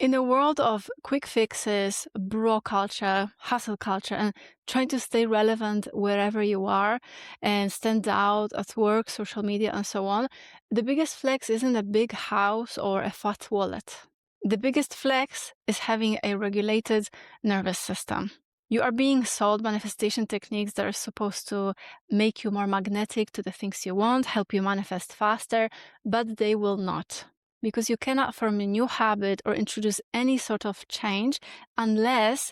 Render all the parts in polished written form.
In a world of quick fixes, bro culture, hustle culture, and trying to stay relevant wherever you are and stand out at work, social media, and so on, the biggest flex isn't a big house or a fat wallet. The biggest flex is having a regulated nervous system. You are being sold manifestation techniques that are supposed to make you more magnetic to the things you want, help you manifest faster, but they will not. Because you cannot form a new habit or introduce any sort of change unless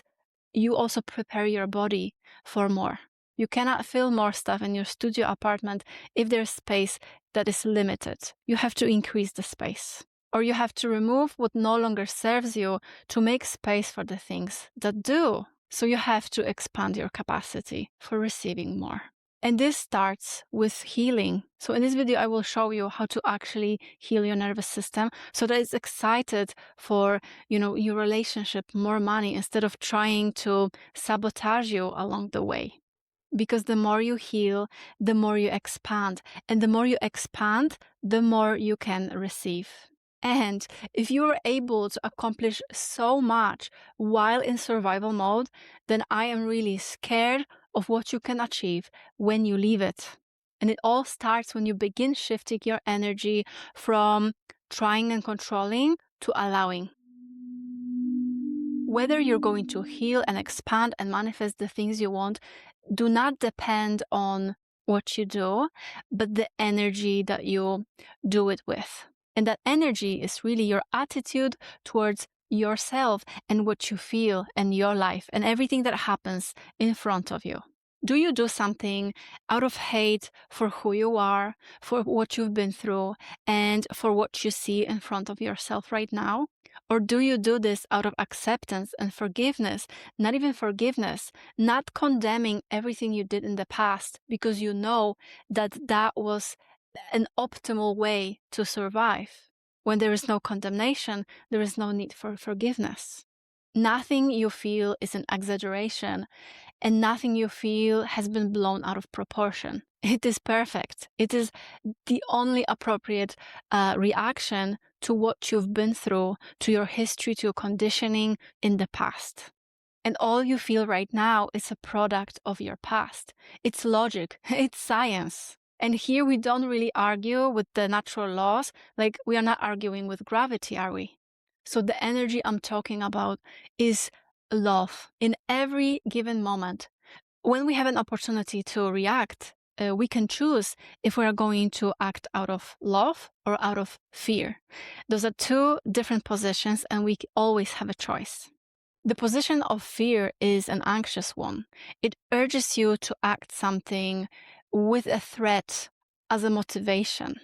you also prepare your body for more. You cannot fill more stuff in your studio apartment if there's space that is limited. You have to increase the space. Or you have to remove what no longer serves you to make space for the things that do. So you have to expand your capacity for receiving more. And this starts with healing. So in this video, I will show you how to actually heal your nervous system so that it's excited for, your relationship, more money, instead of trying to sabotage you along the way. Because the more you heal, the more you expand. And the more you expand, the more you can receive. And if you are able to accomplish so much while in survival mode, then I am really scared of what you can achieve when you leave it. And it all starts when you begin shifting your energy from trying and controlling to allowing. Whether you're going to heal and expand and manifest the things you want do not depend on what you do, but the energy that you do it with. And that energy is really your attitude towards yourself and what you feel in your life and everything that happens in front of you. Do you do something out of hate for who you are, for what you've been through, and for what you see in front of yourself right now? Or do you do this out of acceptance and forgiveness? Not even forgiveness, not condemning everything you did in the past because you know that that was an optimal way to survive. When there is no condemnation, there is no need for forgiveness. Nothing you feel is an exaggeration, and nothing you feel has been blown out of proportion. It is perfect. It is the only appropriate reaction to what you've been through, to your history, to your conditioning in the past. And all you feel right now is a product of your past. It's logic. It's science. And here we don't really argue with the natural laws. Like, we are not arguing with gravity, are we? So the energy I'm talking about is love in every given moment. When we have an opportunity to react, we can choose if we are going to act out of love or out of fear. Those are two different positions, and we always have a choice. The position of fear is an anxious one. It urges you to act something with a threat as a motivation.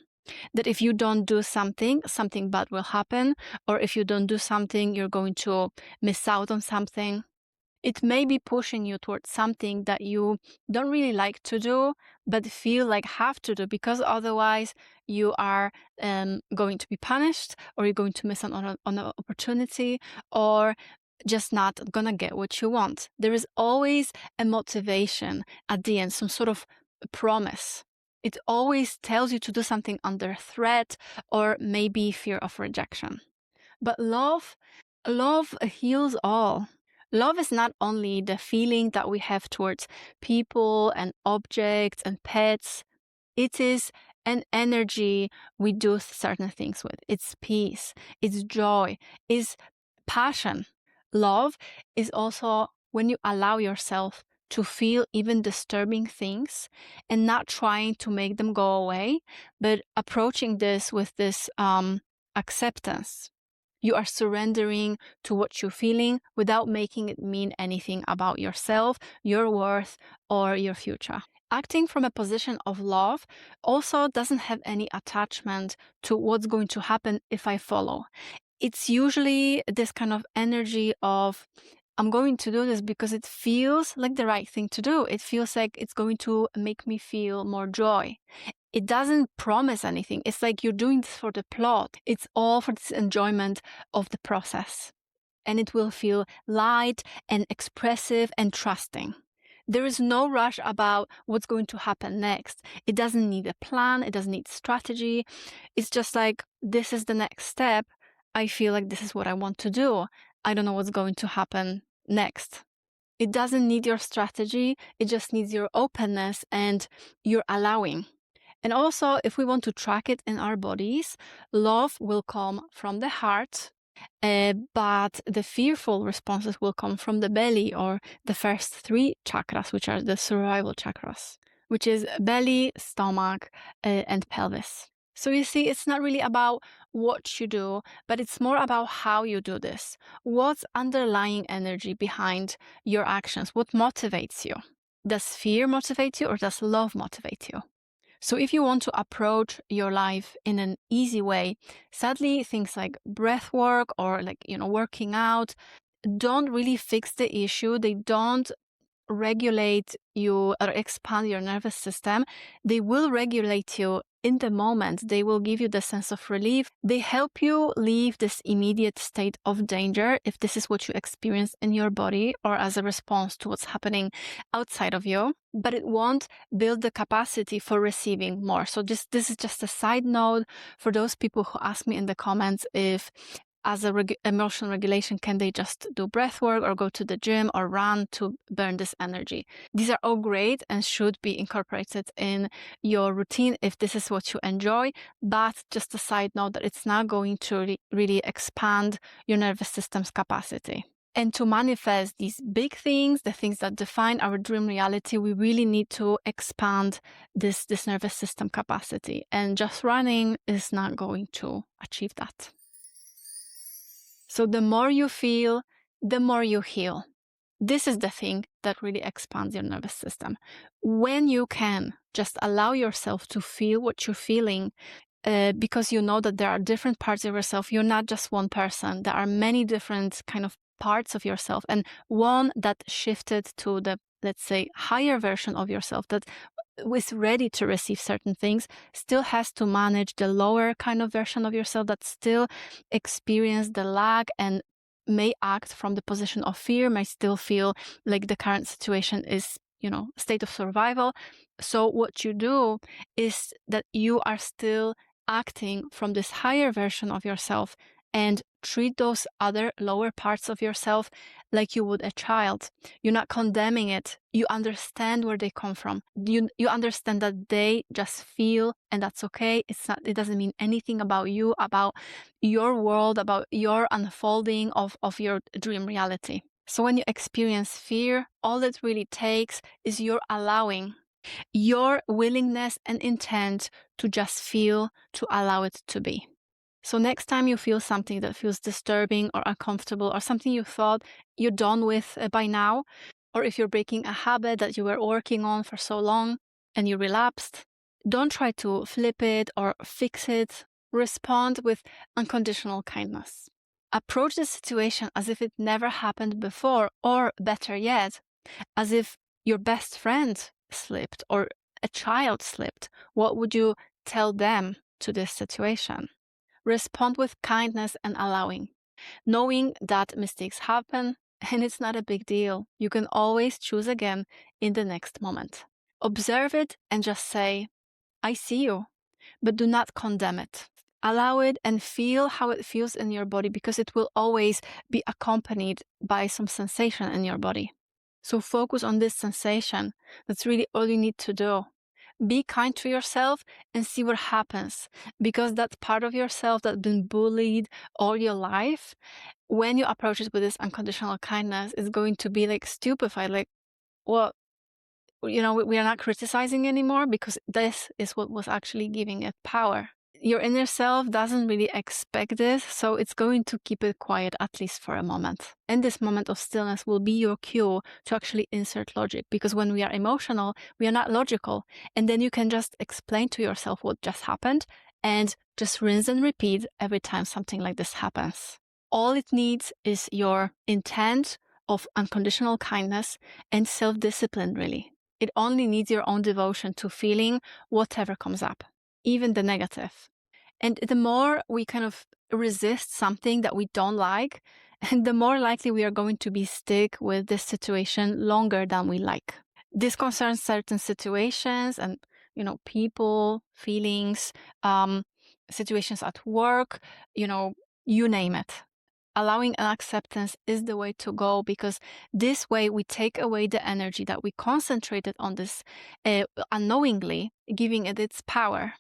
That if you don't do something, something bad will happen, or if you don't do something, you're going to miss out on something. It may be pushing you towards something that you don't really like to do, but feel like have to do, because otherwise you are going to be punished, or you're going to miss on an opportunity, or just not gonna get what you want. There is always a motivation at the end, some sort of promise. It always tells you to do something under threat or maybe fear of rejection. But love heals all. Love is not only the feeling that we have towards people and objects and pets. It is an energy we do certain things with. It's peace, it's joy, it's passion. Love is also when you allow yourself to feel even disturbing things and not trying to make them go away, but approaching this with this acceptance. You are surrendering to what you're feeling without making it mean anything about yourself, your worth, or your future. Acting from a position of love also doesn't have any attachment to what's going to happen if I follow. It's usually this kind of energy of, I'm going to do this because it feels like the right thing to do. It feels like it's going to make me feel more joy. It doesn't promise anything. It's like you're doing this for the plot. It's all for this enjoyment of the process. And it will feel light and expressive and trusting. There is no rush about what's going to happen next. It doesn't need a plan. It doesn't need strategy. It's just like, this is the next step. I feel like this is what I want to do. I don't know what's going to happen next. It doesn't need your strategy. It just needs your openness and your allowing. And also, if we want to track it in our bodies, love will come from the heart, but the fearful responses will come from the belly, or the first 3 chakras, which are the survival chakras, which is belly, stomach, and pelvis. So you see, it's not really about what you do, but it's more about how you do this. What's underlying energy behind your actions? What motivates you? Does fear motivate you, or does love motivate you? So if you want to approach your life in an easy way, sadly, things like breath work or working out don't really fix the issue. They don't regulate you or expand your nervous system. They will regulate you in the moment. They will give you the sense of relief. They help you leave this immediate state of danger if this is what you experience in your body or as a response to what's happening outside of you. But it won't build the capacity for receiving more. So this is just a side note for those people who ask me in the comments if as emotional regulation, can they just do breath work or go to the gym or run to burn this energy? These are all great and should be incorporated in your routine if this is what you enjoy. But just a side note that it's not going to really expand your nervous system's capacity. And to manifest these big things, the things that define our dream reality, we really need to expand this nervous system capacity. And just running is not going to achieve that. So the more you feel, the more you heal. This is the thing that really expands your nervous system. When you can just allow yourself to feel what you're feeling, because you know that there are different parts of yourself. You're not just one person. There are many different kind of parts of yourself. And one that shifted to the, let's say, higher version of yourself that is ready to receive certain things still has to manage the lower kind of version of yourself that still experience the lack and may act from the position of fear, may still feel like the current situation is, state of survival. So what you do is that you are still acting from this higher version of yourself and treat those other lower parts of yourself like you would a child. You're not condemning it. You understand where they come from. You understand that they just feel, and that's okay. It doesn't mean anything about you, about your world, about your unfolding of your dream reality. So when you experience fear, all it really takes is your allowing, your willingness and intent to just feel, to allow it to be. So next time you feel something that feels disturbing or uncomfortable, or something you thought you're done with by now, or if you're breaking a habit that you were working on for so long and you relapsed, don't try to flip it or fix it. Respond with unconditional kindness. Approach the situation as if it never happened before, or better yet, as if your best friend slipped or a child slipped. What would you tell them to this situation? Respond with kindness and allowing, knowing that mistakes happen and it's not a big deal. You can always choose again in the next moment. Observe it and just say, I see you, but do not condemn it. Allow it and feel how it feels in your body, because it will always be accompanied by some sensation in your body. So focus on this sensation. That's really all you need to do. Be kind to yourself and see what happens, because that part of yourself that's been bullied all your life, when you approach it with this unconditional kindness, is going to be like stupefied, like, well, we are not criticizing anymore, because this is what was actually giving it power. Your inner self doesn't really expect this, so it's going to keep it quiet, at least for a moment. And this moment of stillness will be your cue to actually insert logic, because when we are emotional, we are not logical. And then you can just explain to yourself what just happened and just rinse and repeat every time something like this happens. All it needs is your intent of unconditional kindness and self-discipline, really. It only needs your own devotion to feeling whatever comes up, even the negative. And the more we kind of resist something that we don't like, and the more likely we are going to be stick with this situation longer than we like. This concerns certain situations and, people, feelings, situations at work, you name it. Allowing and acceptance is the way to go, because this way we take away the energy that we concentrated on this unknowingly, giving it its power.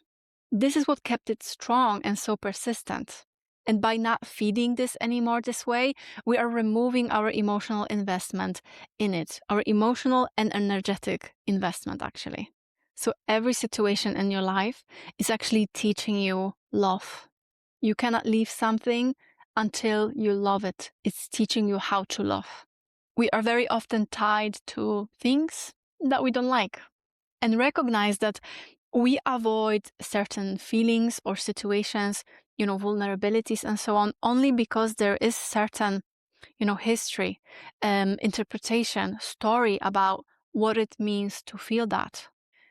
This is what kept it strong and so persistent. And by not feeding this anymore this way, we are removing our emotional investment in it, our emotional and energetic investment, actually. So every situation in your life is actually teaching you love. You cannot leave something until you love it. It's teaching you how to love. We are very often tied to things that we don't like, and recognize that we avoid certain feelings or situations, vulnerabilities and so on, only because there is certain, history, interpretation, story about what it means to feel that.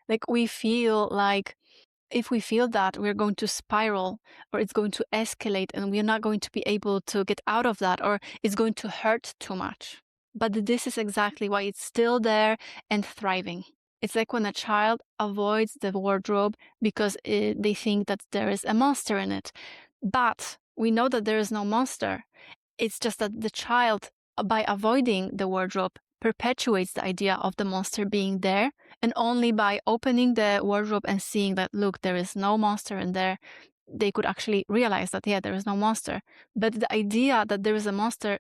Like, we feel like if we feel that, we're going to spiral, or it's going to escalate and we're not going to be able to get out of that, or it's going to hurt too much. But this is exactly why it's still there and thriving. It's like when a child avoids the wardrobe because they think that there is a monster in it. But we know that there is no monster. It's just that the child, by avoiding the wardrobe, perpetuates the idea of the monster being there, and only by opening the wardrobe and seeing that, look, there is no monster in there, they could actually realize that, yeah, there is no monster. But the idea that there is a monster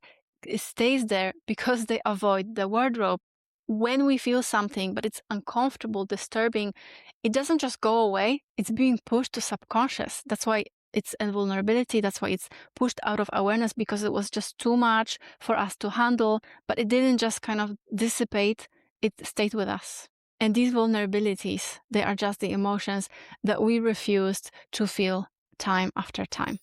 stays there because they avoid the wardrobe. When we feel something, but it's uncomfortable, disturbing, it doesn't just go away. It's being pushed to subconscious. That's why it's a vulnerability. That's why it's pushed out of awareness, because it was just too much for us to handle. But it didn't just kind of dissipate. It stayed with us. And these vulnerabilities, they are just the emotions that we refused to feel time after time.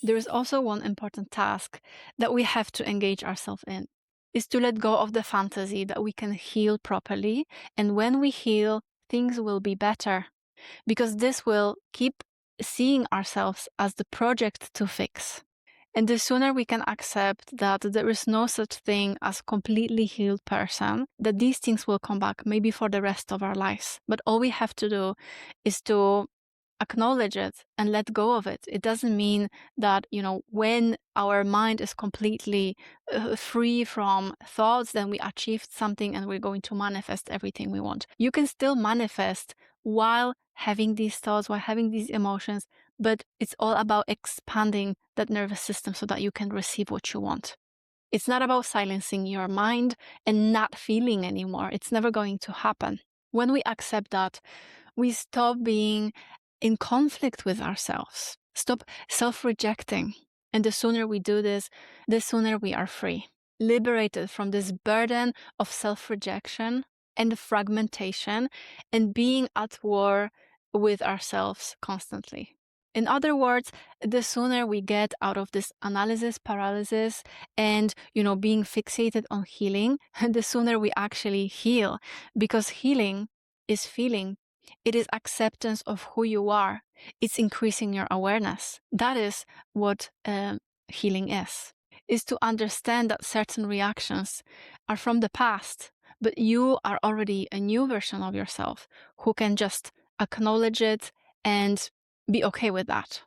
There is also one important task that we have to engage ourselves in, is to let go of the fantasy that we can heal properly. And when we heal, things will be better, because this will keep seeing ourselves as the project to fix. And the sooner we can accept that there is no such thing as completely healed person, that these things will come back maybe for the rest of our lives. But all we have to do is to acknowledge it and let go of it. It doesn't mean that, when our mind is completely free from thoughts, then we achieved something and we're going to manifest everything we want. You can still manifest while having these thoughts, while having these emotions, but it's all about expanding that nervous system so that you can receive what you want. It's not about silencing your mind and not feeling anymore. It's never going to happen. When we accept that, we stop being in conflict with ourselves, stop self-rejecting. And the sooner we do this, the sooner we are free, liberated from this burden of self-rejection and fragmentation and being at war with ourselves constantly. In other words, the sooner we get out of this analysis paralysis and, being fixated on healing, the sooner we actually heal, because healing is feeling. It is acceptance of who you are. It's increasing your awareness. That is what healing is to understand that certain reactions are from the past, but you are already a new version of yourself who can just acknowledge it and be okay with that.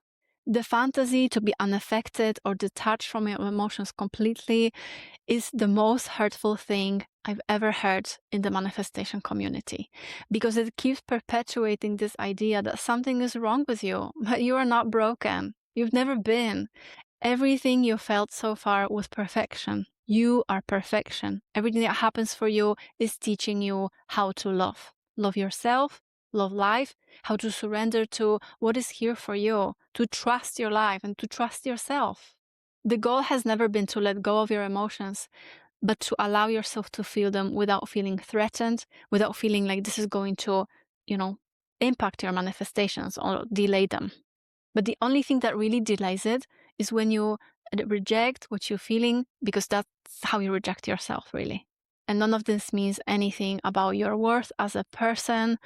The fantasy to be unaffected or detached from your emotions completely is the most hurtful thing I've ever heard in the manifestation community, because it keeps perpetuating this idea that something is wrong with you, but you are not broken. You've never been. Everything you felt so far was perfection. You are perfection. Everything that happens for you is teaching you how to love. Love yourself, love life, how to surrender to what is here for you, to trust your life and to trust yourself. The goal has never been to let go of your emotions, but to allow yourself to feel them without feeling threatened, without feeling like this is going to, impact your manifestations or delay them. But the only thing that really delays it is when you reject what you're feeling, because that's how you reject yourself, really. And none of this means anything about your worth as a person,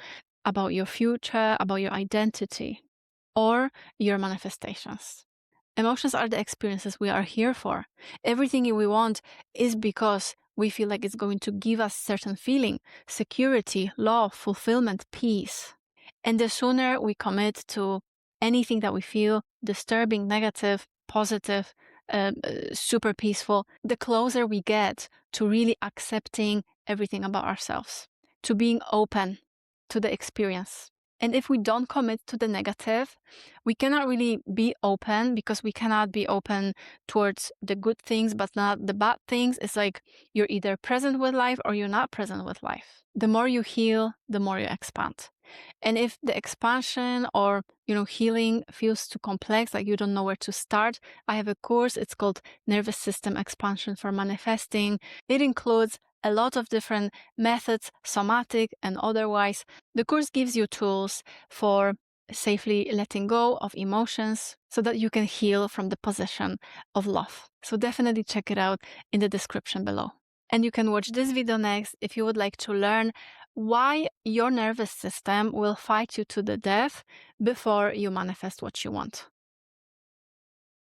about your future, about your identity, or your manifestations. Emotions are the experiences we are here for. Everything we want is because we feel like it's going to give us certain feeling, security, love, fulfillment, peace. And the sooner we commit to anything that we feel disturbing, negative, positive, super peaceful, the closer we get to really accepting everything about ourselves, to being open to the experience. And if we don't commit to the negative, we cannot really be open, because we cannot be open towards the good things but not the bad things. It's like you're either present with life or you're not present with life. The more you heal, the more you expand. And if the expansion or healing feels too complex, like you don't know where to start, I have a course. It's called Nervous System Expansion for Manifesting. It includes a lot of different methods, somatic and otherwise. The course gives you tools for safely letting go of emotions so that you can heal from the position of love. So definitely check it out in the description below. And you can watch this video next if you would like to learn why your nervous system will fight you to the death before you manifest what you want.